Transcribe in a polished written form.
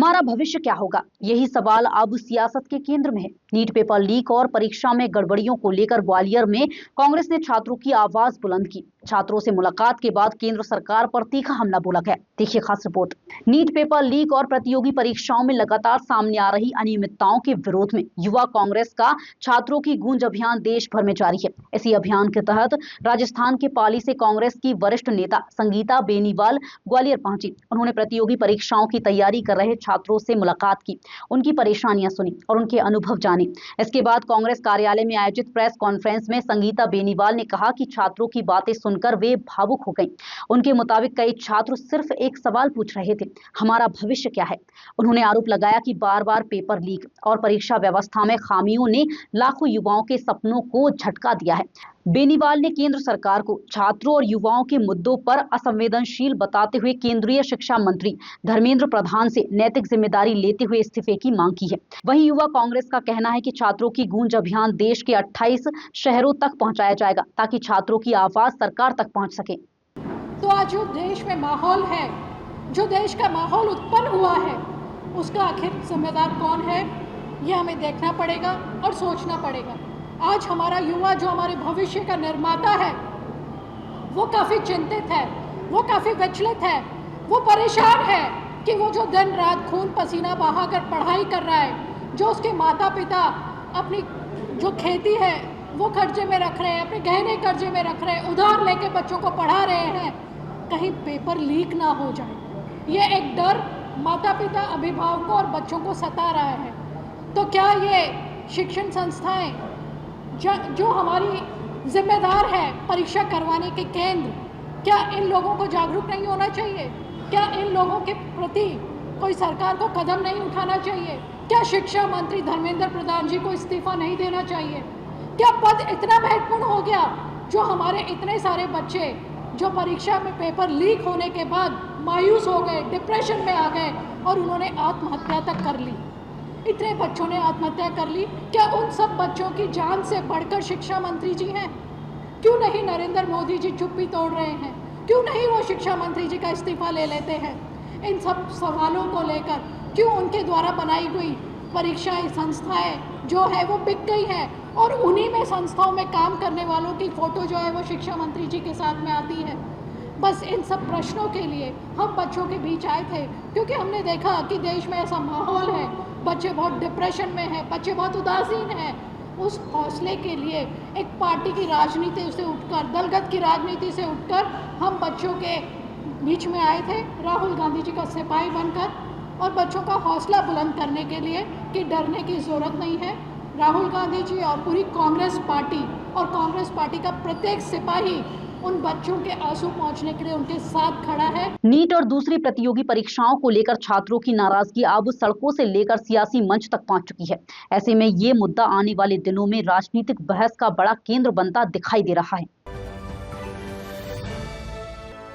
हमारा भविष्य क्या होगा, यही सवाल अब सियासत के केंद्र में है। नीट पेपर लीक और परीक्षा में गड़बड़ियों को लेकर ग्वालियर में कांग्रेस ने छात्रों की आवाज बुलंद की। छात्रों से मुलाकात के बाद केंद्र सरकार पर तीखा हमला बोला गया। देखिए खास रिपोर्ट। नीट पेपर लीक और प्रतियोगी परीक्षाओं में लगातार सामने आ रही अनियमितताओं के विरोध में युवा कांग्रेस का छात्रों की गूंज अभियान देश भर में जारी है। इसी अभियान के तहत राजस्थान के पाली से कांग्रेस की वरिष्ठ नेता संगीता बेनीवाल ग्वालियर पहुंची। उन्होंने प्रतियोगी परीक्षाओं की तैयारी कर रहे छात्रों से मुलाकात की, उनकी परेशानियां सुनी और उनके अनुभव जाने। इसके बाद कांग्रेस कार्यालय में आयोजित प्रेस कॉन्फ्रेंस में संगीता बेनीवाल ने कहा कि छात्रों की बातें सुनकर वे भावुक हो गईं। उनके मुताबिक कई छात्र सिर्फ एक सवाल पूछ रहे थे, हमारा भविष्य क्या है। उन्होंने आरोप लगाया कि बार-बार पेपर लीक और परीक्षा व्यवस्था में खामियों ने लाखों युवाओं के सपनों को झटका दिया है। बेनीवाल ने केंद्र सरकार को छात्रों और युवाओं के मुद्दों पर असंवेदनशील बताते हुए केंद्रीय शिक्षा मंत्री धर्मेंद्र प्रधान से नैतिक जिम्मेदारी लेते हुए इस्तीफे की मांग की है। वहीं युवा कांग्रेस का कहना है कि छात्रों की गूंज अभियान देश के 28 शहरों तक पहुंचाया जाएगा ताकि छात्रों की आवाज सरकार तक पहुंच सके। तो आज जो देश में माहौल है, जो देश का माहौल उत्पन्न हुआ है, उसका आखिर जिम्मेदार कौन है, यह हमें देखना पड़ेगा और सोचना पड़ेगा। आज हमारा युवा जो हमारे भविष्य का निर्माता है, वो काफ़ी चिंतित है, वो काफ़ी विचलित है, वो परेशान है कि वो जो दिन रात खून पसीना बहाकर पढ़ाई कर रहा है, जो उसके माता पिता अपनी जो खेती है वो कर्जे में रख रहे हैं, अपने गहने कर्जे में रख रहे हैं, उधार लेके बच्चों को पढ़ा रहे हैं, कहीं पेपर लीक ना हो जाए। ये एक डर माता पिता, अभिभावकों और बच्चों को सता रहा है। तो क्या ये शिक्षण संस्थाएं जो हमारी जिम्मेदार है परीक्षा करवाने के केंद्र, क्या इन लोगों को जागरूक नहीं होना चाहिए? क्या इन लोगों के प्रति कोई सरकार को कदम नहीं उठाना चाहिए? क्या शिक्षा मंत्री धर्मेंद्र प्रधान जी को इस्तीफा नहीं देना चाहिए? क्या पद इतना महत्वपूर्ण हो गया जो हमारे इतने सारे बच्चे जो परीक्षा में पेपर लीक होने के बाद मायूस हो गए, डिप्रेशन में आ गए और उन्होंने आत्महत्या तक कर ली? इतने बच्चों ने आत्महत्या कर ली। क्या उन सब बच्चों की जान से बढ़कर शिक्षा मंत्री जी हैं? क्यों नहीं नरेंद्र मोदी जी चुप्पी तोड़ रहे हैं? क्यों नहीं वो शिक्षा मंत्री जी का इस्तीफा ले लेते हैं? इन सब सवालों को लेकर क्यों उनके द्वारा बनाई गई परीक्षाएं, संस्थाएं जो है वो बिक गई हैं और उन्हीं में संस्थाओं में काम करने वालों की फ़ोटो जो है वो शिक्षा मंत्री जी के साथ में आती है। बस इन सब प्रश्नों के लिए हम बच्चों के बीच आए थे, क्योंकि हमने देखा कि देश में ऐसा माहौल है, बच्चे बहुत डिप्रेशन में हैं, बच्चे बहुत उदासीन हैं। उस हौसले के लिए एक पार्टी की राजनीति से उठकर, दलगत की राजनीति से उठकर हम बच्चों के बीच में आए थे, राहुल गांधी जी का सिपाही बनकर, और बच्चों का हौसला बुलंद करने के लिए कि डरने की ज़रूरत नहीं है। राहुल गांधी जी और पूरी कांग्रेस पार्टी और कांग्रेस पार्टी का प्रत्येक सिपाही उन बच्चों के आंसू पहुंचने के लिए उनके साथ खड़ा है। नीट और दूसरी प्रतियोगी परीक्षाओं को लेकर छात्रों की नाराजगी अब सड़कों से लेकर सियासी मंच तक पहुंच चुकी है। ऐसे में ये मुद्दा आने वाले दिनों में राजनीतिक बहस का बड़ा केंद्र बनता दिखाई दे रहा है।